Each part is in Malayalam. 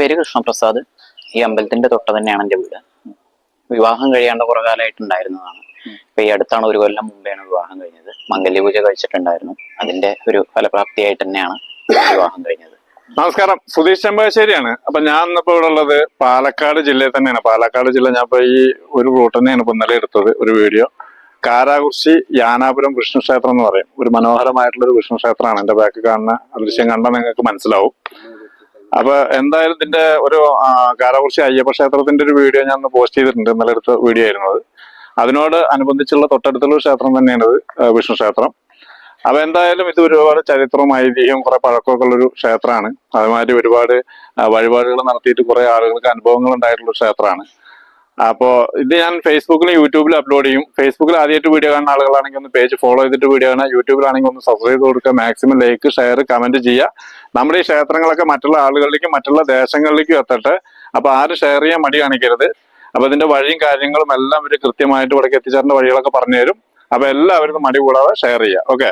പേര് കൃഷ്ണപ്രസാദ്. ഈ അമ്പലത്തിന്റെ തൊട്ട് തന്നെയാണ് എൻ്റെ വീട്. വിവാഹം കഴിയാണ്ട് കുറെ കാലമായിട്ടുണ്ടായിരുന്നതാണ്. ഇപ്പൊ ഈ അടുത്താണ്, ഒരു കൊല്ലം മുമ്പെയാണ് വിവാഹം കഴിഞ്ഞത്. മംഗല്യപൂജ കഴിച്ചിട്ടുണ്ടായിരുന്നു. അതിന്റെ ഒരു ഫലപ്രാപ്തിയായിട്ട് തന്നെയാണ് വിവാഹം കഴിഞ്ഞത്. നമസ്കാരം, സുധീഷ് ചെമ്പശ്ശേരിയാണ്. അപ്പൊ ഞാൻ ഇന്നിപ്പോ ഇവിടെ ഉള്ളത് പാലക്കാട് ജില്ലയിൽ തന്നെയാണ്. പാലക്കാട് ജില്ല ഞാൻ ഇപ്പൊ ഈ ഒരു റൂട്ട് തന്നെയാണ് ഇപ്പൊ ഇന്നലെ എടുത്തത് ഒരു വീഡിയോ. കാരാകുറിശി യാനാപുരം വിഷ്ണു ക്ഷേത്രം എന്ന് പറയും. ഒരു മനോഹരമായിട്ടുള്ള ഒരു വിഷ്ണു ക്ഷേത്രമാണ്. എന്റെ ബാക്ക് കാണുന്ന ദൃശ്യം കണ്ടാൽ നിങ്ങൾക്ക് മനസ്സിലാവും. അപ്പൊ എന്തായാലും ഇതിന്റെ ഒരു കാരാകുറിശി അയ്യപ്പ ക്ഷേത്രത്തിന്റെ ഒരു വീഡിയോ ഞാൻ ഒന്ന് പോസ്റ്റ് ചെയ്തിട്ടുണ്ട്. ഇന്നലെ എടുത്ത വീഡിയോ ആയിരുന്നത്. അതിനോട് അനുബന്ധിച്ചുള്ള തൊട്ടടുത്തുള്ള ക്ഷേത്രം തന്നെയാണ് വിഷ്ണു ക്ഷേത്രം. അപ്പൊ എന്തായാലും ഇത് ഒരുപാട് ചരിത്രവും ഐതിഹ്യവും കുറെ പഴക്കമൊക്കെ ഉള്ളൊരു ക്ഷേത്രമാണ്. അതുമാതിരി ഒരുപാട് വഴിപാടുകൾ നടത്തിയിട്ട് കുറെ ആളുകൾക്ക് അനുഭവങ്ങൾ ഉണ്ടായിട്ടുള്ള ക്ഷേത്രമാണ്. അപ്പോ ഇത് ഞാൻ ഫേസ്ബുക്കിലും യൂട്യൂബിലും അപ്ലോഡ് ചെയ്യും. ഫേസ്ബുക്കിൽ ആദ്യമായിട്ട് വീഡിയോ കാണുന്ന ആളുകളാണെങ്കിൽ ഒന്ന് പേജ് ഫോളോ ചെയ്തിട്ട് വീഡിയോ കാണുക. യൂട്യൂബിലാണെങ്കിൽ ഒന്ന് സബ്സ്ക്രൈബ് ചെയ്ത് കൊടുക്കുക. മാക്സിമം ലൈക്ക്, ഷെയർ, കമന്റ് ചെയ്യുക. നമ്മുടെ ഈ ക്ഷേത്രങ്ങളൊക്കെ മറ്റുള്ള ആളുകളിലേക്കും മറ്റുള്ള ദേശങ്ങളിലേക്കും എത്തട്ടെ. അപ്പൊ ആരും ഷെയർ ചെയ്യാൻ മടി കാണിക്കരുത്. അപ്പൊ ഇതിന്റെ വഴിയും കാര്യങ്ങളും എല്ലാം ഇവര് കൃത്യമായിട്ട് ഇവിടേക്ക് എത്തിച്ചേരേണ്ട വഴികളൊക്കെ പറഞ്ഞു തരും. അപ്പൊ എല്ലാവരും മടി കൂടാതെ ഷെയർ ചെയ്യുക. ഓക്കെ.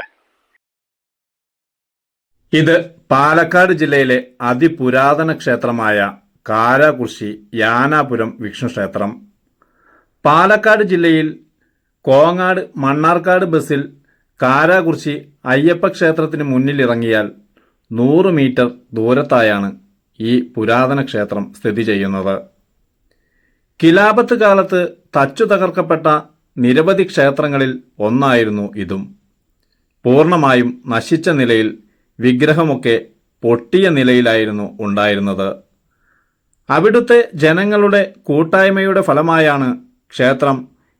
ഇത് പാലക്കാട് ജില്ലയിലെ അതിപുരാതന ക്ഷേത്രമായ കാരാകുറിശി യാനാപുരം വിഷ്ണു ക്ഷേത്രം. പാലക്കാട് ജില്ലയിൽ കോങ്ങാട് മണ്ണാർക്കാട് ബസ്സിൽ കാരാകുറിശി അയ്യപ്പ ക്ഷേത്രത്തിന് മുന്നിലിറങ്ങിയാൽ 100 മീറ്റർ ദൂരത്തായാണ് ഈ പുരാതന ക്ഷേത്രം സ്ഥിതി ചെയ്യുന്നത്. കിലാപത്ത് കാലത്ത് തച്ചു തകർക്കപ്പെട്ട നിരവധി ക്ഷേത്രങ്ങളിൽ ഒന്നായിരുന്നു ഇതും. പൂർണ്ണമായും നശിച്ച നിലയിൽ, വിഗ്രഹമൊക്കെ പൊട്ടിയ നിലയിലായിരുന്നു ഉണ്ടായിരുന്നത്. അവിടുത്തെ ജനങ്ങളുടെ കൂട്ടായ്മയുടെ ഫലമായാണ് ക്ഷേത്രം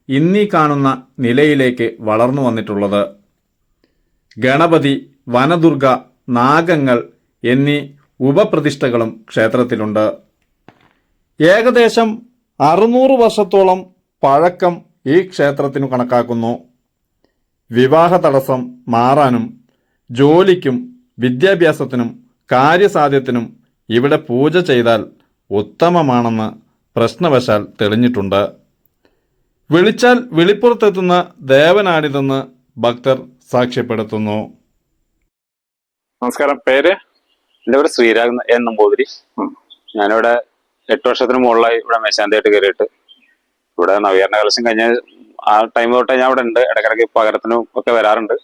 ഇന്നീ കാണുന്ന നിലയിലേക്ക് വളർന്നു വന്നിട്ടുള്ളത്. ഗണപതി, വനദുർഗ, നാഗങ്ങൾ എന്നീ ഉപപ്രതിഷ്ഠകളും ക്ഷേത്രത്തിലുണ്ട്. ഏകദേശം 600 വർഷത്തോളം പഴക്കം ഈ ക്ഷേത്രത്തിനു കണക്കാക്കുന്നു. വിവാഹ തടസ്സം മാറാനും ജോലിക്കും വിദ്യാഭ്യാസത്തിനും കാര്യസാധ്യത്തിനും ഇവിടെ പൂജ ചെയ്താൽ ഉത്തമമാണെന്ന് പ്രശ്നവശാൽ തെളിഞ്ഞിട്ടുണ്ട്. വിളിച്ചാൽ വിളിപ്പുറത്തെത്തുന്ന ദേവനാണിതെന്ന് ഭക്തർ സാക്ഷ്യപ്പെടുത്തുന്നു. നമസ്കാരം, പേര്? എൻ്റെ പേര് ശ്രീരാഗ് എൻ നമ്പൂതിരി. ഞാനിവിടെ 8 വർഷത്തിന് മുകളിലായി ഇവിടെ മേശാന്തിയായിട്ട് കയറിയിട്ട്. ഇവിടെ നവീകരണ കലശം കഴിഞ്ഞ ആ ടൈം തൊട്ടേ ഞാൻ ഇവിടെ ഉണ്ട്. ഇടയ്ക്കിടയ്ക്ക് പകരത്തിനും ഒക്കെ വരാറുണ്ട്.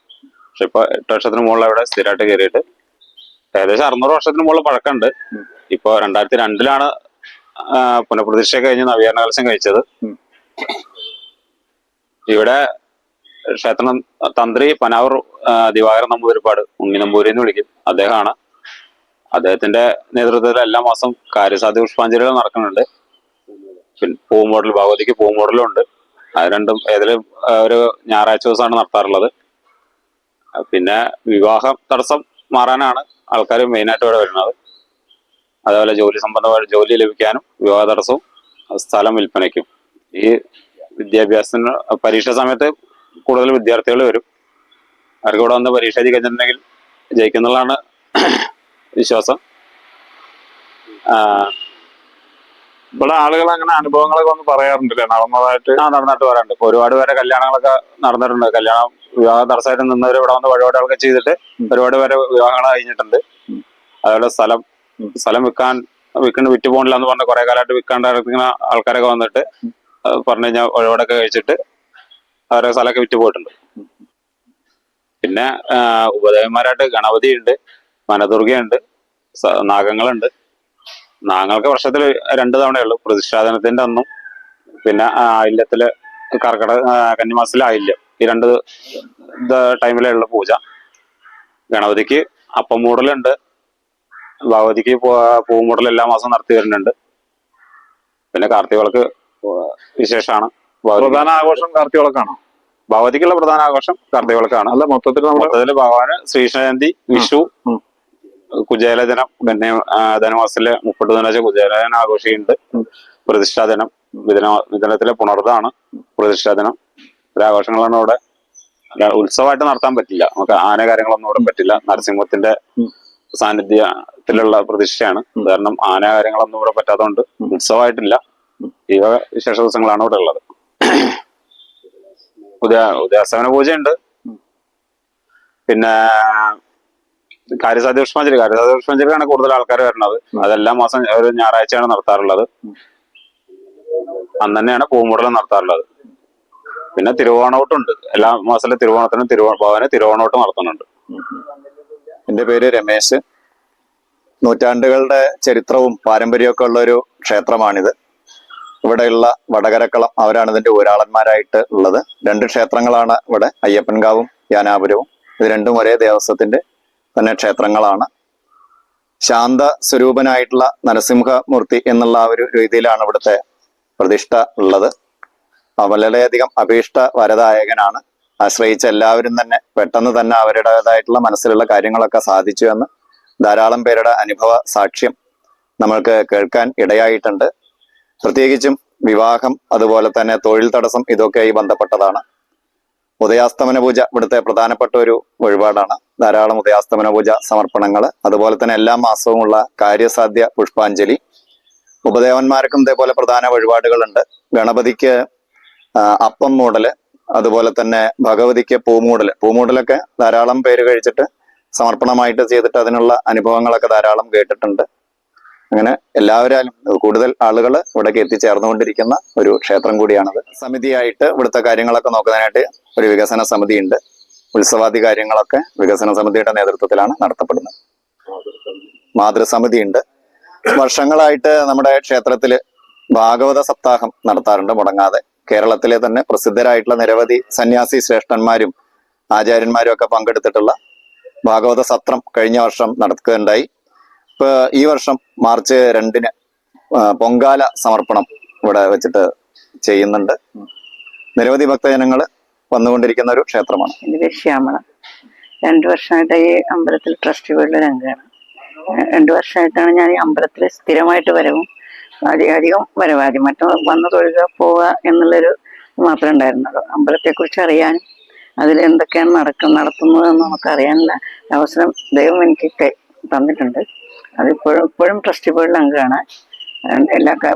പക്ഷെ ഇപ്പൊ 8 വർഷത്തിന് മുകളിൽ ഇവിടെ സ്ഥിരമായിട്ട് കയറിയിട്ട് ഏകദേശം 600 വർഷത്തിന് മുകളിൽ പഴക്കമുണ്ട്. ഇപ്പൊ 2002 പുനഃപ്രതിഷ്ഠ കഴിഞ്ഞ് നവീകരണ കലശം കഴിച്ചത്. ഇവിടെ ക്ഷേത്രം തന്ത്രി പനാവൂർ ദിവാകരൻ നമ്പൂതിരിപ്പാട്, ഉണ്ണി നമ്പൂരി എന്ന് വിളിക്കും, അദ്ദേഹമാണ്. അദ്ദേഹത്തിന്റെ നേതൃത്വത്തിൽ എല്ലാ മാസം കാര്യസാധ്യ പുഷ്പാഞ്ജലികൾ നടക്കുന്നുണ്ട്. പിന്നെ പൂമോഡൽ, ഭഗവതിക്ക് പൂമോഡലും ഉണ്ട്. അത് രണ്ടും ഏതെങ്കിലും ഒരു ഞായറാഴ്ച ദിവസമാണ് നടത്താറുള്ളത്. പിന്നെ വിവാഹ തടസ്സം മാറാനാണ് ആൾക്കാർ മെയിനായിട്ട് ഇവിടെ വരുന്നത്. അതേപോലെ ജോലി സംബന്ധമായ ജോലി ലഭിക്കാനും വിവാഹ തടസ്സവും സ്ഥലം വിൽപ്പനയ്ക്കും. ഈ വിദ്യാഭ്യാസത്തിന് പരീക്ഷ സമയത്ത് കൂടുതൽ വിദ്യാർത്ഥികൾ വരും. അവർക്ക് ഇവിടെ വന്ന് പരീക്ഷ എഴുതി കഴിഞ്ഞിട്ടുണ്ടെങ്കിൽ ജയിക്കുന്നുള്ളതാണ് വിശ്വാസം. ഇവിടെ ആളുകൾ അങ്ങനെ അനുഭവങ്ങളൊക്കെ ഒന്ന് പറയാറുണ്ടല്ലേ, നടന്നതായിട്ട്? നടന്നിട്ട് വരാറുണ്ട്. ഇപ്പൊ ഒരുപാട് പേരെ കല്യാണങ്ങളൊക്കെ നടന്നിട്ടുണ്ട്. കല്യാണം വിവാഹ തടസ്സമായിട്ട് നിന്നവർ ഇവിടെ വന്ന് വഴിപാടുകളൊക്കെ ചെയ്തിട്ട് ഒരുപാട് പേരെ വിവാഹങ്ങൾ കഴിഞ്ഞിട്ടുണ്ട്. അതുപോലെ സ്ഥലം വിറ്റ് പോകണില്ല എന്ന് പറഞ്ഞ് കുറെ കാലമായിട്ട് വിൽക്കാണ്ടിരിക്കുന്ന ആൾക്കാരൊക്കെ വന്നിട്ട് പറഞ്ഞു കഴിഞ്ഞാൽ വഴിപാടൊക്കെ കഴിച്ചിട്ട് അവരെ സ്ഥലമൊക്കെ വിറ്റ് പോയിട്ടുണ്ട്. പിന്നെ ഉപദേവന്മാരായിട്ട് ഗണപതി ഉണ്ട്, വനദുർഗയുണ്ട്, നാഗങ്ങളുണ്ട്. നാഗങ്ങൾക്ക് വർഷത്തിൽ 2 തവണയുള്ളൂ. പ്രതിഷ്ഠാദനത്തിന്റെ അന്നും പിന്നെ ആയില്യത്തില് കന്നിമാസത്തിലെ ആയില്യം, ഈ 2 ടൈമിലേ ഉള്ള പൂജ. ഗണപതിക്ക് അപ്പം മൂടലുണ്ട്, ഭഗവതിക്ക് പൂമൂടൽ എല്ലാ മാസവും നടത്തി വരുന്നുണ്ട്. പിന്നെ കാർത്തിക വിളക്ക് വിശേഷമാണ്. പ്രധാന ആഘോഷം കാർത്തിക വിളക്കാണോ? ഭഗവതിക്കുള്ള പ്രധാന ആഘോഷം കാർത്തിക വിളക്കാണ്. അല്ല, മൊത്തത്തിൽ ഭഗവാന് ശ്രീജയന്തി, വിഷു, കുചേല ദിനം, പിന്നെ ധനുമാസത്തിലെ 30 ദിനം കുചേല ദിനം ആഘോഷിക്കുന്നുണ്ട്. പ്രതിഷ്ഠാദിനം, മിഥുനത്തിലെ പുണർദാണ് പ്രതിഷ്ഠാദിനം. ആഘോഷങ്ങളാണ് ഇവിടെ. ഉത്സവമായിട്ട് നടത്താൻ പറ്റില്ല, നമുക്ക് ആന കാര്യങ്ങളൊന്നും ഇവിടെ പറ്റില്ല. നരസിംഹത്തിന്റെ സാന്നിധ്യത്തിലുള്ള പ്രതിഷ്ഠയാണ്. കാരണം ആന കാര്യങ്ങളൊന്നും ഇവിടെ പറ്റാത്തതുകൊണ്ട് ഉത്സവമായിട്ടില്ല. ഈ വിശേഷ ദിവസങ്ങളാണ് ഇവിടെ ഉള്ളത്. ഉദയാസ്തമന പൂജയുണ്ട്. പിന്നെ കാര്യസാധ്യ പുഷ്പാഞ്ജലിക്കാണ് കൂടുതൽ ആൾക്കാർ വരുന്നത്. അതെല്ലാ മാസം ഒരു ഞായറാഴ്ചയാണ് നടത്താറുള്ളത്. അന്ന് തന്നെയാണ് പൂമുടൽ നടത്താറുള്ളത്. പിന്നെ തിരുവോണോട്ടുണ്ട്. എല്ലാ മാസത്തിലും ഭവന് തിരുവോണോട്ട് നടത്തുന്നുണ്ട്. എൻ്റെ പേര് രമേശ്. നൂറ്റാണ്ടുകളുടെ ചരിത്രവും പാരമ്പര്യമൊക്കെ ഉള്ള ഒരു ക്ഷേത്രമാണിത്. ഇവിടെയുള്ള വടകരക്കളം അവരാണ് ഇതിന്റെ ഊരാളന്മാരായിട്ട് ഉള്ളത്. 2 ക്ഷേത്രങ്ങളാണ് ഇവിടെ, അയ്യപ്പൻകാവും യാനാപുരവും. ഇത് രണ്ടും ഒരേ ദേവസ്വത്തിന്റെ തന്നെ ക്ഷേത്രങ്ങളാണ്. ശാന്ത സ്വരൂപനായിട്ടുള്ള നരസിംഹമൂർത്തി എന്നുള്ള ആ ഒരു രീതിയിലാണ് ഇവിടുത്തെ പ്രതിഷ്ഠ ഉള്ളത്. വളരെയധികം അഭീഷ്ട വരദായകനാണ്. ആശ്രയിച്ച എല്ലാവരും തന്നെ പെട്ടെന്ന് തന്നെ അവരുടേതായിട്ടുള്ള മനസ്സിലുള്ള കാര്യങ്ങളൊക്കെ സാധിച്ചു എന്ന് ധാരാളം പേരുടെ അനുഭവ സാക്ഷ്യം നമ്മൾക്ക് കേൾക്കാൻ ഇടയായിട്ടുണ്ട്. പ്രത്യേകിച്ചും വിവാഹം, അതുപോലെ തന്നെ തൊഴിൽ തടസ്സം, ഇതൊക്കെയായി ബന്ധപ്പെട്ടതാണ്. ഉദയാസ്തമന പൂജ ഇവിടുത്തെ പ്രധാനപ്പെട്ട ഒരു വഴിപാടാണ്. ധാരാളം ഉദയാസ്തമന പൂജ സമർപ്പണങ്ങൾ, അതുപോലെ തന്നെ എല്ലാ മാസവും ഉള്ള കാര്യസാധ്യ പുഷ്പാഞ്ജലി. ഉപദേവന്മാർക്കും ഇതേപോലെ പ്രധാന വഴിപാടുകളുണ്ട്. ഗണപതിക്ക് അപ്പം മൂടല്, അതുപോലെ തന്നെ ഭഗവതിക്ക് പൂമൂടലൊക്കെ ധാരാളം പേര് കഴിച്ചിട്ട് സമർപ്പണമായിട്ട് ചെയ്തിട്ട് അതിനുള്ള അനുഭവങ്ങളൊക്കെ ധാരാളം കേട്ടിട്ടുണ്ട്. അങ്ങനെ എല്ലാവരും കൂടുതൽ ആളുകൾ ഇവിടേക്ക് എത്തിച്ചേർന്നുകൊണ്ടിരിക്കുന്ന ഒരു ക്ഷേത്രം കൂടിയാണത്. സമിതിയായിട്ട് ഇവിടുത്തെ കാര്യങ്ങളൊക്കെ നോക്കുന്നതിനായിട്ട് ഒരു വികസന സമിതി ഉണ്ട്. ഉത്സവാദി കാര്യങ്ങളൊക്കെ വികസന സമിതിയുടെ നേതൃത്വത്തിലാണ് നടത്തപ്പെടുന്നത്. മാതൃസമിതി ഉണ്ട്. വർഷങ്ങളായിട്ട് നമ്മുടെ ക്ഷേത്രത്തില് ഭാഗവത സപ്താഹം നടത്താറുണ്ട് മുടങ്ങാതെ. കേരളത്തിലെ തന്നെ പ്രസിദ്ധരായിട്ടുള്ള നിരവധി സന്യാസി ശ്രേഷ്ഠന്മാരും ആചാര്യന്മാരും ഒക്കെ പങ്കെടുത്തിട്ടുള്ള ഭാഗവത സത്രം കഴിഞ്ഞ വർഷം നടക്കുകയുണ്ടായി. ഇപ്പൊ ഈ വർഷം മാർച്ച് 2-ന് പൊങ്കാല സമർപ്പണം ഇവിടെ വെച്ചിട്ട് ചെയ്യുന്നുണ്ട്. നിരവധി ഭക്തജനങ്ങൾ വന്നുകൊണ്ടിരിക്കുന്ന ഒരു ക്ഷേത്രമാണ്. എൻ്റെ പേര് ശ്യാമള. 2 വർഷമായിട്ട് ഈ അമ്പലത്തിൽ ട്രസ്റ്റ് ബോർഡിലെ അംഗമാണ്. 2 വർഷമായിട്ടാണ് ഞാൻ ഈ അമ്പലത്തിൽ സ്ഥിരമായിട്ട് വരവും അധികം വരവാതി മറ്റും വന്ന് തൊഴുക പോവുക എന്നുള്ളൊരു മാത്രമേ ഉണ്ടായിരുന്നുള്ളൂ. അമ്പലത്തെക്കുറിച്ച് അറിയാനും അതിലെന്തൊക്കെയാണ് നടത്തുന്നതെന്ന് നമുക്ക് അറിയാനുള്ള അവസരം ദൈവം എനിക്ക് തന്നിട്ടുണ്ട്. അതിപ്പോഴും ട്രസ്റ്റ് ബോർഡിൽ അംഗമാണ്.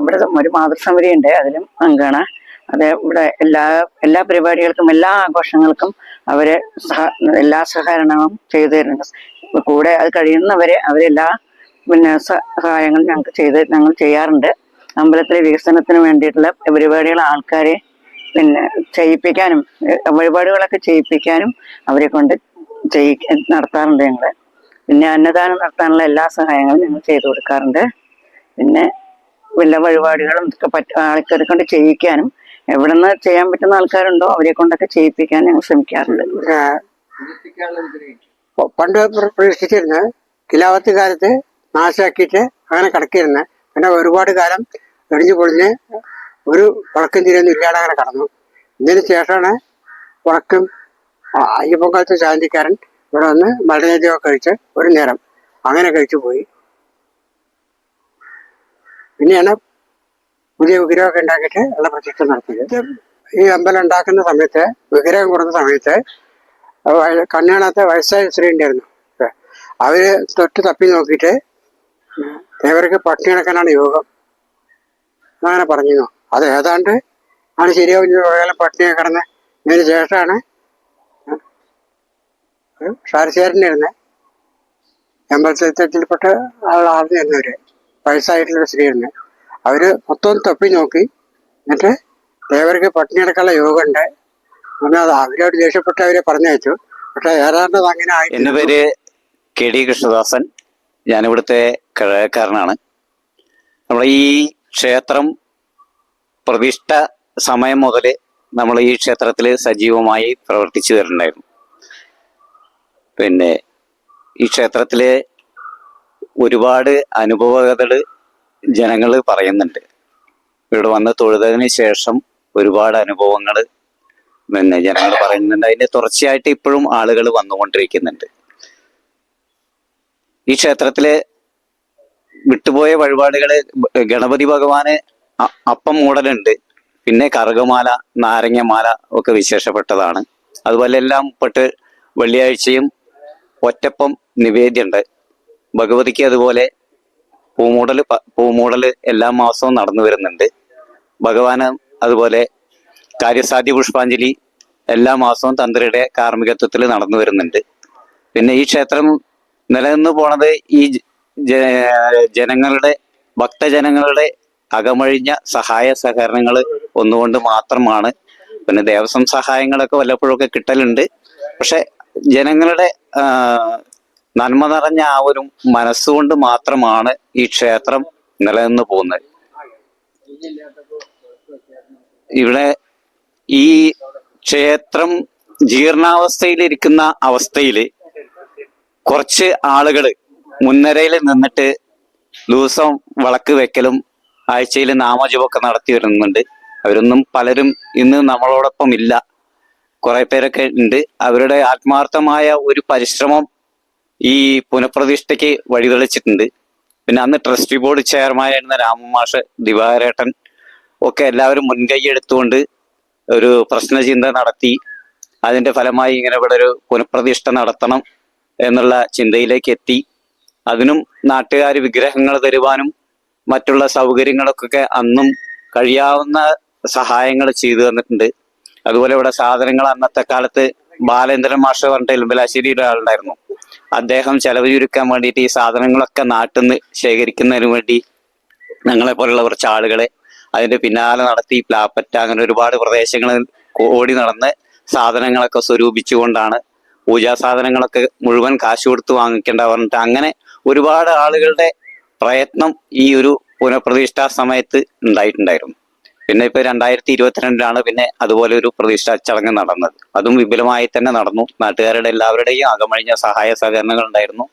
ഇവിടെ ഒരു മാതൃസമിതി ഉണ്ട്, അതിലും അംഗമാണ്. അത് ഇവിടെ എല്ലാ പരിപാടികൾക്കും എല്ലാ ആഘോഷങ്ങൾക്കും അവരെ എല്ലാ സഹകരണവും ചെയ്തു തരുന്നുണ്ട്. കൂടെ അത് കഴിയുന്നവരെ അവരെല്ലാ സഹായങ്ങളും ഞങ്ങൾ ചെയ്യാറുണ്ട്. അമ്പലത്തിലെ വികസനത്തിന് വേണ്ടിയിട്ടുള്ള പരിപാടികൾ ആൾക്കാരെ ചെയ്യിപ്പിക്കാനും വഴിപാടുകളൊക്കെ ചെയ്യിപ്പിക്കാനും അവരെ കൊണ്ട് നടത്താറുണ്ട് ഞങ്ങൾ. പിന്നെ അന്നദാനം നടത്താനുള്ള എല്ലാ സഹായങ്ങളും ഞങ്ങൾ ചെയ്തു കൊടുക്കാറുണ്ട്. പിന്നെ വല്ല വഴിപാടുകളും ആൾക്കാരെ കൊണ്ട് ചെയ്യിക്കാനും എവിടെ നിന്ന് ചെയ്യാൻ പറ്റുന്ന ആൾക്കാരുണ്ടോ അവരെ കൊണ്ടൊക്കെ ചെയ്യിപ്പിക്കാൻ ഞങ്ങൾ ശ്രമിക്കാറുണ്ട്. പണ്ട് പ്രതീക്ഷിച്ചിരുന്നത് കിലാവത്ത് കാലത്ത് നാശാക്കിയിട്ട് അങ്ങനെ കിടക്കിയിരുന്നത്. പിന്നെ ഒരുപാട് കാലം എറിഞ്ഞു പൊളിഞ്ഞ് ഒരു വടക്കും തിരിയൊന്നും ഇല്ലാതെ അങ്ങനെ കടന്നു. ഇതിന് ശേഷമാണ് വടക്കും അയ്യപ്പൻകാലത്ത് ശാന്തിക്കാരൻ ഇവിടെ വന്ന് മലനേദ്യമൊക്കെ കഴിച്ച് ഒരു നേരം അങ്ങനെ കഴിച്ചു പോയി. പിന്നെയാണ് പുതിയ വിഗ്രഹമൊക്കെ ഉണ്ടാക്കിയിട്ട് ഉള്ള പ്രതിഷ്ഠ നടത്തിയത്. ഈ അമ്പലം ഉണ്ടാക്കുന്ന സമയത്ത്, വിഗ്രഹം കൊടുക്കുന്ന സമയത്ത് കണ്ണു കാണാത്ത വയസ്സായ സ്ത്രീ ഉണ്ടായിരുന്നു. അവര് തൊട്ട് തപ്പി നോക്കിയിട്ട് ഇവർക്ക് പട്ടിണി കിടക്കാനാണ് യോഗം അങ്ങനെ പറഞ്ഞിരുന്നു. അത് ഏതാണ്ട് ആണ് ശരിയാവും. പട്ടിണി കിടന്ന് ഇതിന് ശേഷമാണ് ഷാരശേരനായിരുന്നെ അമ്പലത്തിൽപ്പെട്ട ആളാർന്നിരുന്നവര്, വയസ്സായിട്ടുള്ള സ്ത്രീ ആയിരുന്നു. അവര് മൊത്തം തപ്പി നോക്കി. എന്നിട്ട് ദേവർക്ക് പട്ടിണി കിടക്കാനുള്ള യോഗം ഉണ്ട് എന്നാൽ അവരോട് ദേഷ്യപ്പെട്ട് അവരെ പറഞ്ഞയച്ചു. പക്ഷെ ഏതാണ്ട് അങ്ങനെ ആയി. എൻ്റെ പേര് KD കൃഷ്ണദാസൻ. ഞാനിവിടുത്തെ കിഴക്കാരനാണ്. നമ്മൾ ഈ ക്ഷേത്രം പ്രതിഷ്ഠ സമയം മുതൽ നമ്മൾ ഈ ക്ഷേത്രത്തിൽ സജീവമായി പ്രവർത്തിച്ചു വരുന്നുണ്ടായിരുന്നു. പിന്നെ ഈ ക്ഷേത്രത്തിലെ ഒരുപാട് അനുഭവകഥകൾ ജനങ്ങൾ പറയുന്നുണ്ട്. ഇവിടെ വന്ന് തൊഴുതതിന് ശേഷം ഒരുപാട് അനുഭവങ്ങൾ ജനങ്ങൾ പറയുന്നുണ്ട്. അതിന്റെ തുടർച്ചയായിട്ട് ഇപ്പോഴും ആളുകൾ വന്നുകൊണ്ടിരിക്കുന്നുണ്ട്. ഈ ക്ഷേത്രത്തിലെ വിട്ടുപോയ വഴിപാടുകള് ഗണപതി ഭഗവാന് അപ്പം മൂടലുണ്ട്, പിന്നെ കറുകമാല, നാരങ്ങമാല ഒക്കെ വിശേഷപ്പെട്ടതാണ്. അതുപോലെ എല്ലാം പെട്ട് വെള്ളിയാഴ്ചയും ഒറ്റപ്പം നിവേദ്യമുണ്ട്. ഭഗവതിക്ക് അതുപോലെ പൂമൂടല് എല്ലാ മാസവും നടന്നു വരുന്നുണ്ട്. ഭഗവാന് അതുപോലെ കാര്യസാധ്യ പുഷ്പാഞ്ജലി എല്ലാ മാസവും തന്ത്രിയുടെ കാർമ്മികത്വത്തിൽ നടന്നു വരുന്നുണ്ട്. പിന്നെ ഈ ക്ഷേത്രം നിലനിന്ന് പോണത് ഈ ജനങ്ങളുടെ ഭക്തജനങ്ങളുടെ അകമഴിഞ്ഞ സഹായ സഹകരണങ്ങൾ ഒന്നുകൊണ്ട് മാത്രമാണ്. പിന്നെ ദേവസ്വം സഹായങ്ങളൊക്കെ വല്ലപ്പോഴൊക്കെ കിട്ടലുണ്ട്. പക്ഷെ ജനങ്ങളുടെ നന്മ നിറഞ്ഞ ആ ഒരു മനസ്സുകൊണ്ട് മാത്രമാണ് ഈ ക്ഷേത്രം നിലനിന്ന് പോകുന്നത്. ഇവിടെ ഈ ക്ഷേത്രം ജീർണാവസ്ഥയിലിരിക്കുന്ന അവസ്ഥയില് കുറച്ച് ആളുകള് മുൻനിരയിൽ നിന്നിട്ട് ദിവസം വിളക്ക് വെക്കലും ആഴ്ചയിൽ നാമജപമൊക്കെ നടത്തി വരുന്നുണ്ട്. അവരൊന്നും പലരും ഇന്ന് നമ്മളോടൊപ്പം ഇല്ല. കുറെ പേരൊക്കെ ഉണ്ട്. അവരുടെ ആത്മാർത്ഥമായ ഒരു പരിശ്രമം ഈ പുനഃപ്രതിഷ്ഠയ്ക്ക് വഴിതെളിച്ചിട്ടുണ്ട്. പിന്നെ അന്ന് ട്രസ്റ്റി ബോർഡ് ചെയർമാനായിരുന്ന രാമമാഷ്, ദിവാകരേട്ടൻ ഒക്കെ എല്ലാവരും മുൻകൈ എടുത്തുകൊണ്ട് ഒരു പ്രശ്നചിന്ത നടത്തി അതിന്റെ ഫലമായി ഇങ്ങനെ ഇവിടെ ഒരു പുനഃപ്രതിഷ്ഠ നടത്തണം എന്നുള്ള ചിന്തയിലേക്ക് എത്തി. അതിനും നാട്ടുകാർ വിഗ്രഹങ്ങൾ തരുവാനും മറ്റുള്ള സൗകര്യങ്ങൾക്കൊക്കെ അന്നും കഴിയാവുന്ന സഹായങ്ങൾ ചെയ്തു തന്നിട്ടുണ്ട്. അതുപോലെ ഇവിടെ സാധനങ്ങൾ അന്നത്തെ കാലത്ത് ബാലേന്ദ്രൻ മാഷ് പറഞ്ഞിട്ട് എലുമ്പലാശ്ശേരിയുടെ ആളുണ്ടായിരുന്നു. അദ്ദേഹം ചെലവ് ചുരുക്കാൻ വേണ്ടിയിട്ട് ഈ സാധനങ്ങളൊക്കെ നാട്ടിൽ നിന്ന് ശേഖരിക്കുന്നതിന് വേണ്ടി ഞങ്ങളെ പോലുള്ള കുറച്ച് ആളുകളെ അതിന്റെ പിന്നാലെ നടത്തി പ്ലാപ്പറ്റ അങ്ങനെ ഒരുപാട് പ്രദേശങ്ങളിൽ ഓടി നടന്ന് സാധനങ്ങളൊക്കെ സ്വരൂപിച്ചുകൊണ്ടാണ് പൂജാ സാധനങ്ങളൊക്കെ മുഴുവൻ കാശ് കൊടുത്ത് വാങ്ങിക്കേണ്ട പറഞ്ഞിട്ട് അങ്ങനെ ഒരുപാട് ആളുകളുടെ പ്രയത്നം ഈ ഒരു പുനഃപ്രതിഷ്ഠാ സമയത്ത് ഉണ്ടായിട്ടുണ്ടായിരുന്നു. പിന്നെ ഇപ്പൊ 2022 പിന്നെ അതുപോലെ ഒരു പ്രതിഷ്ഠാ ചടങ്ങ് നടന്നത്. അതും വിപുലമായി തന്നെ നടന്നു. നാട്ടുകാരുടെ എല്ലാവരുടെയും അകമഴിഞ്ഞ സഹായ സഹകരണങ്ങൾ ഉണ്ടായിരുന്നു.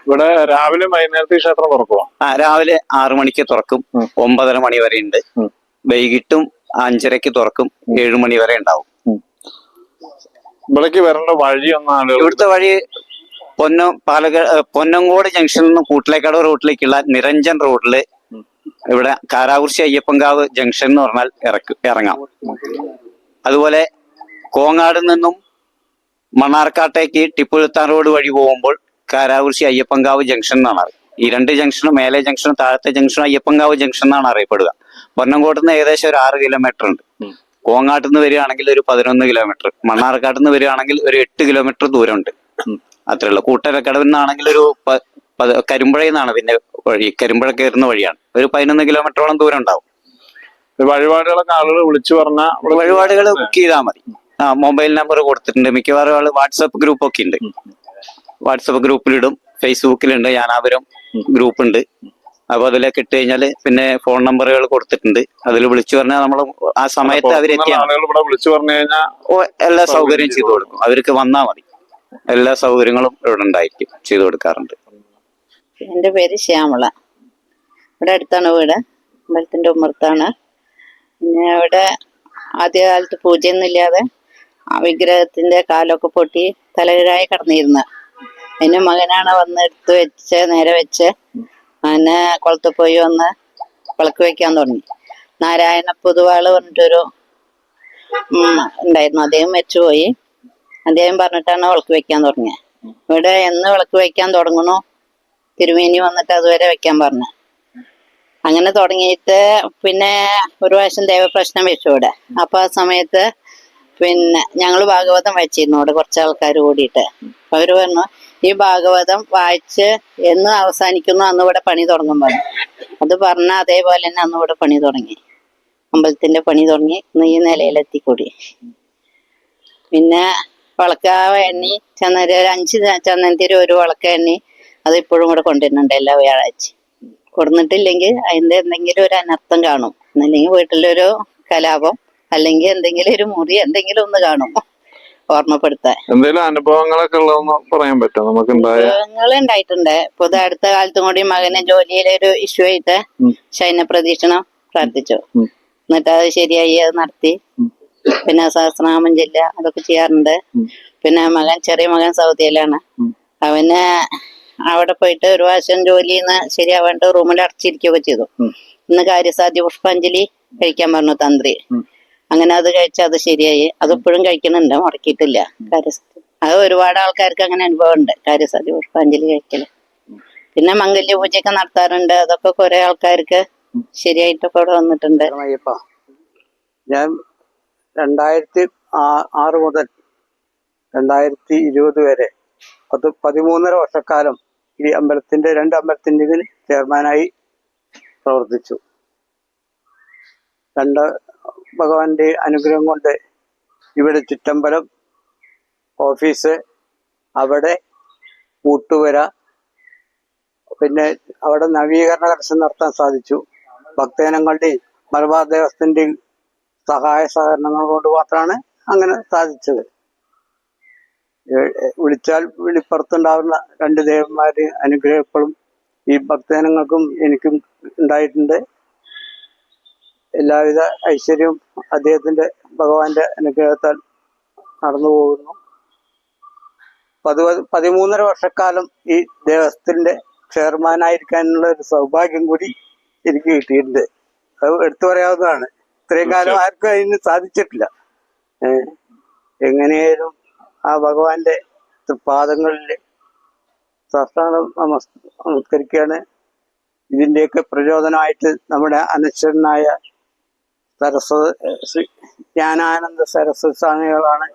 ഇവിടെ രാവിലെ വൈകുന്നേരത്തെ ക്ഷേത്രം തുറക്കുമോ? രാവിലെ 6 മണിക്ക് തുറക്കും, 9:30 മണി വരെ ഉണ്ട്. വൈകിട്ടും 5:30 തുറക്കും, 7 മണി വരെ ഉണ്ടാവും. ഇവിടേക്ക് വരേണ്ട വഴി ഒന്നാണ്. ഇവിടുത്തെ വഴി പൊന്നങ്കോട് ജംഗ്ഷനിൽ നിന്ന് കൂട്ടിലേക്കാട് റൂട്ടിലേക്കുള്ള നിരഞ്ജൻ റോഡില് ഇവിടെ കാരാകുർശി അയ്യപ്പൻകാവ് ജംഗ്ഷൻ എന്ന് പറഞ്ഞാൽ ഇറങ്ങാം. അതുപോലെ കോങ്ങാട് നിന്നും മണ്ണാർക്കാട്ടേക്ക് ടിപ്പു സുൽത്താൻ റോഡ് വഴി പോകുമ്പോൾ കാരാകുർശി അയ്യപ്പൻകാവ് ജംഗ്ഷൻ എന്നാണ്. ഈ 2 ജംഗ്ഷനും, മേലെ ജംഗ്ഷനും താഴത്തെ ജംഗ്ഷനും അയ്യപ്പൻകാവ് ജംഗ്ഷൻ എന്നാണ് അറിയപ്പെടുക. പൊന്നങ്കോട്ട് നിന്ന് ഏകദേശം ഒരു 6 കിലോമീറ്റർ ഉണ്ട്. കോങ്ങാട്ട് നിന്ന് വരികയാണെങ്കിൽ ഒരു 11 കിലോമീറ്റർ, മണ്ണാർക്കാട്ട് നിന്ന് വരികയാണെങ്കിൽ ഒരു 8 കിലോമീറ്റർ ദൂരമുണ്ട്. അത്രേ ഉള്ളൂ. കൂട്ടരക്കടവിൽ നിന്നാണെങ്കിൽ ഒരു കരിമ്പുഴയിൽ നിന്നാണ് പിന്നെ വഴി, കരിമ്പുഴ കയറുന്ന വഴിയാണ്. ഒരു 11 കിലോമീറ്ററോളം ദൂരം ഉണ്ടാവും. വഴിപാടുകളൊക്കെ ആളുകൾ വിളിച്ചു പറഞ്ഞാൽ വഴിപാടുകൾ ബുക്ക് ചെയ്താൽ മതി. മൊബൈൽ നമ്പർ കൊടുത്തിട്ടുണ്ട്. മിക്കവാറും ആള് വാട്സപ്പ് ഗ്രൂപ്പ് ഒക്കെ ഉണ്ട്. വാട്സപ്പ് ഗ്രൂപ്പിലിടും, ഫേസ്ബുക്കിലുണ്ട്, യാനാപുരം ഗ്രൂപ്പ് ഉണ്ട്. അപ്പൊ അതിലേക്ക് ഇട്ട് കഴിഞ്ഞാല് പിന്നെ ഫോൺ നമ്പറുകൾ കൊടുത്തിട്ടുണ്ട്. അതിൽ വിളിച്ചു പറഞ്ഞാൽ നമ്മൾ ആ സമയത്ത് അവരെത്തിയാണ് വിളിച്ചു പറഞ്ഞു കഴിഞ്ഞാൽ എല്ലാ സൗകര്യവും ചെയ്തു കൊടുക്കും. അവർക്ക് വന്നാൽ മതി. എല്ലാ സൗകര്യങ്ങളും ഇവിടെ ഉണ്ടായിരിക്കും, ചെയ്തു കൊടുക്കാറുണ്ട്. എൻ്റെ പേര് ശ്യാമള. ഇവിടെ അടുത്താണ് വീട്, അമ്പലത്തിൻ്റെ ഉമ്മർത്താണ്. പിന്നെ ഇവിടെ ആദ്യകാലത്ത് പൂജയൊന്നും ഇല്ലാതെ ആ വിഗ്രഹത്തിന്റെ കാലൊക്കെ പൊട്ടി തലകീഴായി കിടന്നിരുന്ന അതിന് മകനാണ് വന്ന് എടുത്ത് വെച്ച് നേരെ വെച്ച് അങ്ങനെ കുളത്തിൽ പോയി വന്ന് വിളക്ക് വെക്കാൻ തുടങ്ങി. നാരായണ പൊതുവാള് പറഞ്ഞിട്ടൊരു ഉണ്ടായിരുന്നു, അദ്ദേഹം വെച്ചുപോയി. അദ്ദേഹം പറഞ്ഞിട്ടാണ് വിളക്ക് വെക്കാൻ തുടങ്ങിയത്. ഇവിടെ എന്ന് വിളക്ക് വെക്കാൻ തുടങ്ങണോ തിരുമേനി വന്നിട്ട് അതുവരെ വെക്കാൻ പറഞ്ഞു. അങ്ങനെ തുടങ്ങിയിട്ട് പിന്നെ ഒരു പ്രാവശ്യം ദേവപ്രശ്നം വെച്ചു ഇവിടെ. അപ്പൊ ആ സമയത്ത് പിന്നെ ഞങ്ങൾ ഭാഗവതം വായിച്ചിരുന്നു ഇവിടെ കുറച്ച് ആൾക്കാർ കൂടിയിട്ട്. അവര് പറഞ്ഞു ഈ ഭാഗവതം വായിച്ച് എന്ന് അവസാനിക്കുന്നു അന്ന് ഇവിടെ പണി തുടങ്ങും പറഞ്ഞു. അത് പറഞ്ഞ അതേപോലെ തന്നെ അന്ന് ഇവിടെ പണി തുടങ്ങി, അമ്പലത്തിന്റെ പണി തുടങ്ങി. ഇന്ന് ഈ നിലയിലെത്തിക്കൂടി. പിന്നെ വിളക്കാവ എണ്ണി ഒരു 5 ചന്ദനത്തിരി ഒരു വിളക്ക എണ്ണി അത് ഇപ്പോഴും ഇവിടെ കൊണ്ടുവരുന്നുണ്ട് എല്ലാ വ്യാഴാഴ്ച. കൊടുന്നിട്ടില്ലെങ്കിൽ അതിന്റെ എന്തെങ്കിലും ഒരു അനർത്ഥം കാണും, എന്നല്ലെങ്കിൽ വീട്ടിലൊരു കലാപം അല്ലെങ്കിൽ എന്തെങ്കിലും ഒരു മുറി എന്തെങ്കിലും ഒന്ന് കാണും ഓർമ്മപ്പെടുത്താൻ. എന്തെങ്കിലും അനുഭവങ്ങളൊക്കെ ഉള്ളതെന്ന് പറയാൻ പറ്റും നമുക്ക്? അനുഭവങ്ങൾ ഉണ്ടായിട്ടുണ്ട്. ഇപ്പൊ അടുത്ത കാലത്തും കൂടി മകനെ ജോലിയിലെ ഒരു ഇഷ്യൂ ആയിട്ട് ശയന പ്രദക്ഷിണം പ്രാർത്ഥിച്ചു. എന്നിട്ട് അത് ശരിയായി, അത് നടത്തി. പിന്നെ സഹസ്രനാമം ചൊല്ലുക അതൊക്കെ ചെയ്യാറുണ്ട്. പിന്നെ ചെറിയ മകൻ സൗദിയിലാണ്. അവന് അവിടെ പോയിട്ട് ഒരു പ്രാവശ്യം ജോലിന്ന് ശരിയാവേണ്ട റൂമിൽ അടച്ചിരിക്കുകയൊക്കെ ചെയ്തു. ഇന്ന് കാര്യസാധ്യ പുഷ്പാഞ്ജലി കഴിക്കാൻ പറഞ്ഞു തന്ത്രി. അങ്ങനെ അത് കഴിച്ച അത് ശരിയായി. അതിപ്പോഴും കഴിക്കുന്നുണ്ട്, മുടക്കിയിട്ടില്ല. അത് ഒരുപാട് ആൾക്കാർക്ക് അങ്ങനെ അനുഭവം ഉണ്ട്, കാര്യസാധ്യ പുഷ്പാഞ്ജലി കഴിക്കല്. പിന്നെ മംഗല്യ പൂജയൊക്കെ നടത്താറുണ്ട്. അതൊക്കെ കുറെ ആൾക്കാർക്ക് ശരിയായിട്ടൊക്കെ ഇവിടെ വന്നിട്ടുണ്ട്. ഞാൻ 2006 മുതൽ 2020 വരെ 13 വർഷക്കാലം ഈ അമ്പലത്തിന്റെ 2 അമ്പലത്തിന്റെയും ചെയർമാനായി പ്രവർത്തിച്ചു. ഭഗവാന്റെ അനുഗ്രഹം കൊണ്ട് ഇവിടെ ചുറ്റമ്പലം, ഓഫീസ്, അവിടെ ഊട്ടുവര, പിന്നെ അവിടെ നവീകരണ കർഷണം നടത്താൻ സാധിച്ചു. ഭക്തജനങ്ങളുടെയും മലബാർ ദേവസ്ഥന്റെയും സഹായ സഹകരണങ്ങൾ കൊണ്ട് മാത്രമാണ് അങ്ങനെ സാധിച്ചത്. വിളിച്ചാൽ വിളിപ്പുറത്തുണ്ടാവുന്ന 2 ദേവന്മാരുടെ അനുഗ്രഹം എപ്പോഴും ഈ ഭക്തജനങ്ങൾക്കും എനിക്കും ഉണ്ടായിട്ടുണ്ട്. എല്ലാവിധ ഐശ്വര്യവും അദ്ദേഹത്തിന്റെ ഭഗവാന്റെ അനുഗ്രഹത്താൽ നടന്നു പോകുന്നു. 13 വർഷക്കാലം ഈ ദേവസ്ഥത്തിന്റെ ചെയർമാനായിരിക്കാനുള്ള ഒരു സൗഭാഗ്യം കൂടി എനിക്ക് കിട്ടിയിട്ടുണ്ട്. അത് എടുത്തു പറയാവുന്നതാണ്. ഇത്രയും കാലം ആർക്കും അതിന് സാധിച്ചിട്ടില്ല. എങ്ങനെയായാലും ആ ഭഗവാന്റെ പാദങ്ങളിൽ സാഷ്ടാംഗം നമസ്കരിക്കുകയാണ്. ഇതിന്റെയൊക്കെ പ്രചോദനമായിട്ട് നമ്മുടെ അനശ്വരനായ സരസ്വതി ജ്ഞാനാനന്ദ സരസ്വതി സ്വാമികളാണ്.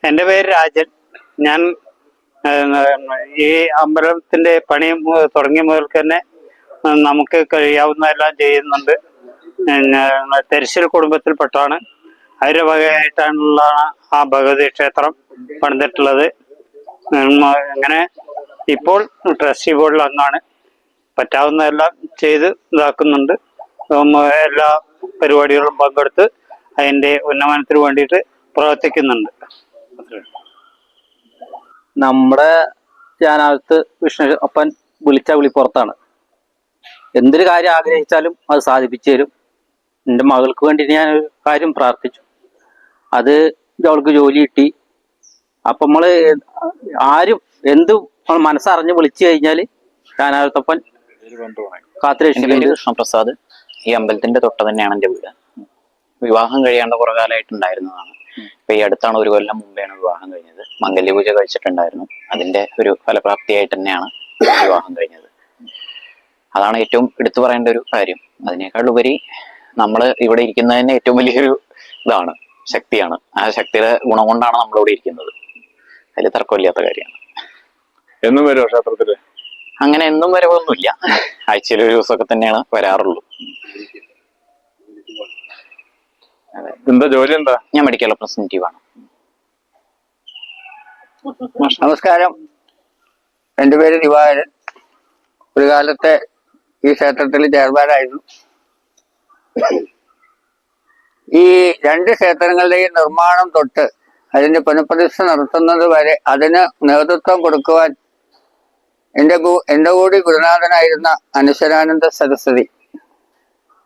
എൻ്റെ പേര് രാജൻ. ഞാൻ ഈ അമ്പലത്തിന്റെ പണി തുടങ്ങിയ മുതൽക്ക് തന്നെ നമുക്ക് കഴിയാവുന്നതെല്ലാം ചെയ്യുന്നുണ്ട്. തെരശ്ശിൽ കുടുംബത്തിൽപ്പെട്ടാണ്. അവരുടെ വകയായിട്ടാണുള്ള ആ ഭഗവതി ക്ഷേത്രം പണിതിട്ടുള്ളത്. അങ്ങനെ ഇപ്പോൾ ട്രസ്റ്റി ബോർഡിൽ അംഗമാണ്. പറ്റാവുന്നതെല്ലാം ചെയ്ത് ഇതാക്കുന്നുണ്ട്. എല്ലാ പരിപാടികളും പങ്കെടുത്ത് അതിന്റെ ഉന്നമനത്തിന് വേണ്ടിയിട്ട് പ്രവർത്തിക്കുന്നുണ്ട്. നമ്മുടെ ജ്ഞാനാകത്ത് വിഷ്ണു അപ്പൻ വിളിച്ച വിളിപ്പുറത്താണ്. എന്തൊരു കാര്യം ആഗ്രഹിച്ചാലും അത് സാധിപ്പിച്ചു തരും. എൻ്റെ മകൾക്ക് വേണ്ടി ഞാനൊരു കാര്യം പ്രാർത്ഥിച്ചു, അത് അവൾക്ക് ജോലി കിട്ടി. അപ്പം നമ്മള് ആരും എന്തും മനസ്സറിഞ്ഞ് വിളിച്ചു കഴിഞ്ഞാൽ ജ്ഞാനാകത്തപ്പൻ കാത്തുരക്ഷിക്കുന്നുണ്ട്. കൃഷ്ണപ്രസാദ്. ഈ അമ്പലത്തിന്റെ തൊട്ട് തന്നെയാണ് എൻ്റെ വീട്. വിവാഹം കഴിയാണ്ട് കുറെ കാലമായിട്ടുണ്ടായിരുന്നതാണ്. ഇപ്പൊ ഈ അടുത്താണ്, ഒരു കൊല്ലം മുമ്പെയാണ് വിവാഹം കഴിഞ്ഞത്. മംഗല്യപൂജ കഴിച്ചിട്ടുണ്ടായിരുന്നു. അതിന്റെ ഒരു ഫലപ്രാപ്തിയായിട്ട് തന്നെയാണ് വിവാഹം കഴിഞ്ഞത്. അതാണ് ഏറ്റവും എടുത്തു പറയേണ്ട ഒരു കാര്യം. അതിനേക്കാൾ ഉപരി നമ്മൾ ഇവിടെ ഇരിക്കുന്നതിന് ഏറ്റവും വലിയൊരു ഇതാണ്, ശക്തിയാണ്. ആ ശക്തിയുടെ ഗുണം കൊണ്ടാണ് നമ്മളിവിടെ ഇരിക്കുന്നത്. അതിൽ തർക്കമില്ലാത്ത കാര്യമാണ്. എന്നും വരുമോ ക്ഷേത്രത്തില്? അങ്ങനെ എന്നും വരവൊന്നുമില്ല. ആഴ്ചയിൽ ഒരു ദിവസമൊക്കെ തന്നെയാണ് വരാറുള്ളൂ. എന്താ ജോലി? എന്താ? ഞാൻ മെഡിക്കൽ റെപ്രസെന്റേറ്റീവ് ആണ്. നമസ്കാരം, എൻ്റെ പേര് ദിവാകരൻ. ഒരു കാലത്തെ ഈ ക്ഷേത്രത്തിൽ ചെയർമാനായിരുന്നു. ഈ 2 ക്ഷേത്രങ്ങളുടെയും നിർമ്മാണം തൊട്ട് അതിന്റെ പുനഃപ്രതിഷ്ഠ നടത്തുന്നത് വരെ അതിന് നേതൃത്വം കൊടുക്കുവാൻ എൻ്റെ കൂടി ഗുരുനാഥനായിരുന്ന അനശ്വരാനന്ദ സരസ്വതി,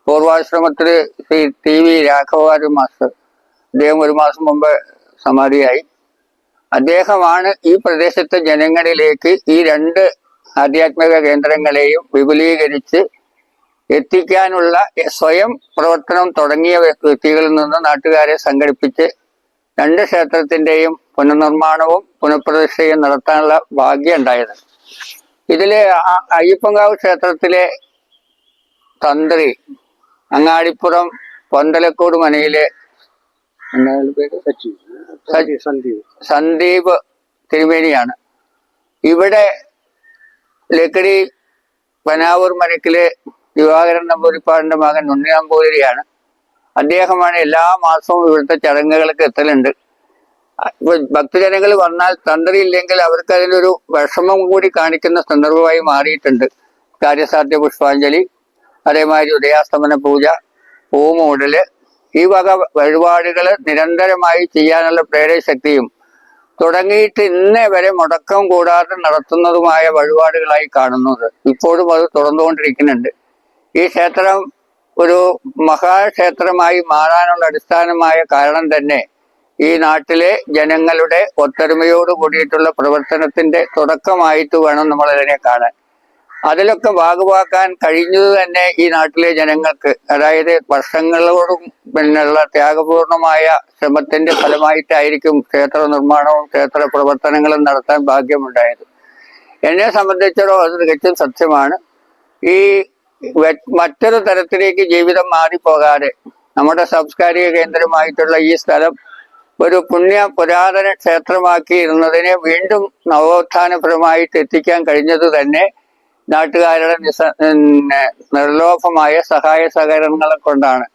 പൂർവാശ്രമത്തില് ശ്രീ TV രാഘവാരു മാസ്റ്റർ, അദ്ദേഹം 1 മാസം മുമ്പ് സമാധിയായി. അദ്ദേഹമാണ് ഈ പ്രദേശത്തെ ജനങ്ങളിലേക്ക് ഈ 2 ആധ്യാത്മിക കേന്ദ്രങ്ങളെയും വിപുലീകരിച്ച് എത്തിക്കാനുള്ള സ്വയം പ്രവർത്തനം തുടങ്ങിയ വ്യക്തികളിൽ നിന്ന് നാട്ടുകാരെ സംഘടിപ്പിച്ച് 2 ക്ഷേത്രത്തിന്റെയും പുനർനിർമ്മാണവും പുനഃപ്രതിഷ്ഠയും നടത്താനുള്ള ഭാഗ്യം ഉണ്ടായത്. ഇതില് അയ്യപ്പൻകാവ് ക്ഷേത്രത്തിലെ തന്ത്രി അങ്ങാടിപ്പുറം പൊന്തലക്കോട് മനയിലെ സന്ദീപ് തിരുമേനിയാണ്. ഇവിടെ ലക്കടി പനാവൂർ മനക്കിലെ ദിവാകരൻ നമ്പൂതിരിപ്പാടിന്റെ മകൻ ഉണ്ണി നമ്പൂതിരിയാണ്. അദ്ദേഹമാണ് എല്ലാ മാസവും ഇവിടുത്തെ ചടങ്ങുകൾക്ക് എത്തലുണ്ട്. ഭക്തജനങ്ങൾ വന്നാൽ തന്ത്രി ഇല്ലെങ്കിൽ അവർക്ക് അതിലൊരു വിഷമം കൂടി കാണിക്കുന്ന സന്ദർഭമായി മാറിയിട്ടുണ്ട്. കാര്യസാധ്യ പുഷ്പാഞ്ജലി, അതേമാതിരി ഉദയാസ്തമന പൂജ, പൂമൂടല്, ഈ വക വഴിപാടുകൾ നിരന്തരമായി ചെയ്യാനുള്ള പ്രേരശക്തിയും തുടങ്ങിയിട്ട് ഇന്നേ വരെ മുടക്കം കൂടാതെ നടത്തുന്നതുമായ വഴിപാടുകളായി കാണുന്നത്. ഇപ്പോഴും അത് തുടർന്നുകൊണ്ടിരിക്കുന്നുണ്ട്. ഈ ക്ഷേത്രം ഒരു മഹാക്ഷേത്രമായി മാറാനുള്ള അടിസ്ഥാനമായ കാരണം തന്നെ ഈ നാട്ടിലെ ജനങ്ങളുടെ ഒത്തൊരുമയോട് കൂടിയിട്ടുള്ള പ്രവർത്തനത്തിന്റെ തുടക്കമായിട്ട് വേണം നമ്മൾ ഇതിനെ കാണാൻ. അതിലൊക്കെ ഭാഗമാക്കാൻ കഴിഞ്ഞത് തന്നെ ഈ നാട്ടിലെ ജനങ്ങൾക്ക്, അതായത് വർഷങ്ങളോടും പിന്നുള്ള ത്യാഗപൂർണമായ ശ്രമത്തിന്റെ ഫലമായിട്ടായിരിക്കും ക്ഷേത്ര നിർമ്മാണവും ക്ഷേത്ര പ്രവർത്തനങ്ങളും നടത്താൻ ഭാഗ്യമുണ്ടായത്. എന്നെ സംബന്ധിച്ചിടത്തോളം അത് തികച്ചും സത്യമാണ്. ഈ മറ്റൊരു തരത്തിലേക്ക് ജീവിതം മാറിപ്പോകാതെ നമ്മുടെ സാംസ്കാരിക കേന്ദ്രമായിട്ടുള്ള ഈ സ്ഥലം ഒരു പുരാതന ക്ഷേത്രമാക്കിയിരുന്നതിനെ വീണ്ടും നവോത്ഥാനപരമായിട്ട് എത്തിക്കാൻ കഴിഞ്ഞത് തന്നെ നാട്ടുകാരുടെ നിർലോഭമായ സഹായ സഹകരണങ്ങളെ കൊണ്ടാണ്.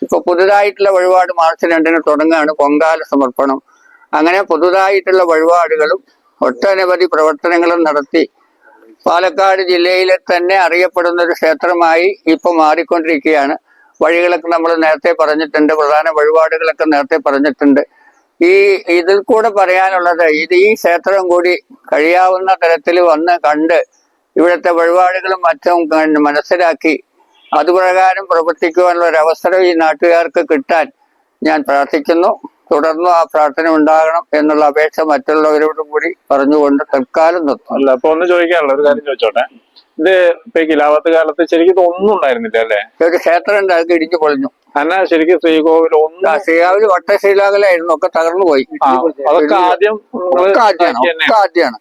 ഇപ്പൊ പുതുതായിട്ടുള്ള വഴിപാട് മാർച്ച് 2-ന് തുടങ്ങുകയാണ് പൊങ്കാല സമർപ്പണം. അങ്ങനെ പുതുതായിട്ടുള്ള വഴിപാടുകളും ഒട്ടനവധി പ്രവർത്തനങ്ങളും നടത്തി പാലക്കാട് ജില്ലയിലെ തന്നെ അറിയപ്പെടുന്ന ഒരു ക്ഷേത്രമായി ഇപ്പൊ മാറിക്കൊണ്ടിരിക്കുകയാണ്. വഴികളൊക്കെ നമ്മൾ നേരത്തെ പറഞ്ഞിട്ടുണ്ട്, പ്രധാന വഴിപാടുകളൊക്കെ നേരത്തെ പറഞ്ഞിട്ടുണ്ട്. ഇതിൽ കൂടെ പറയാനുള്ളത് ഈ ക്ഷേത്രം കൂടി കഴിയാവുന്ന തരത്തിൽ വന്ന് കണ്ട് ഇവിടുത്തെ വഴിപാടുകളും മറ്റും മനസ്സിലാക്കി അതുപ്രകാരം പ്രവർത്തിക്കുവാനുള്ള ഒരു അവസരം ഈ നാട്ടുകാർക്ക് കിട്ടാൻ ഞാൻ പ്രാർത്ഥിക്കുന്നു. തുടർന്നും ആ പ്രാർത്ഥന ഉണ്ടാകണം എന്നുള്ള അപേക്ഷ മറ്റുള്ളവരോടും കൂടി പറഞ്ഞുകൊണ്ട് തൽക്കാലം നിർത്തും. അല്ല, അപ്പൊ ഒന്ന് ചോദിക്കാനുള്ള ഒരു കാര്യം ചോദിച്ചോട്ടെ. ഇത് ഇപ്പൊ ഈ കിലാവത്ത് കാലത്ത് ശരിക്കും ഇതൊന്നും ഉണ്ടായിരുന്നില്ല അല്ലേ? ഒരു ക്ഷേത്രം ഉണ്ട്, അത് ഇടിഞ്ഞു പൊളിഞ്ഞു. എന്നാ ശരിക്കും ശ്രീകോവിൽ ഒന്നും ശ്രീകാവിൽ വട്ടശീലാകലായിരുന്നു, ഒക്കെ തകർന്നു പോയി. അതൊക്കെ ആദ്യം ആദ്യമാണ്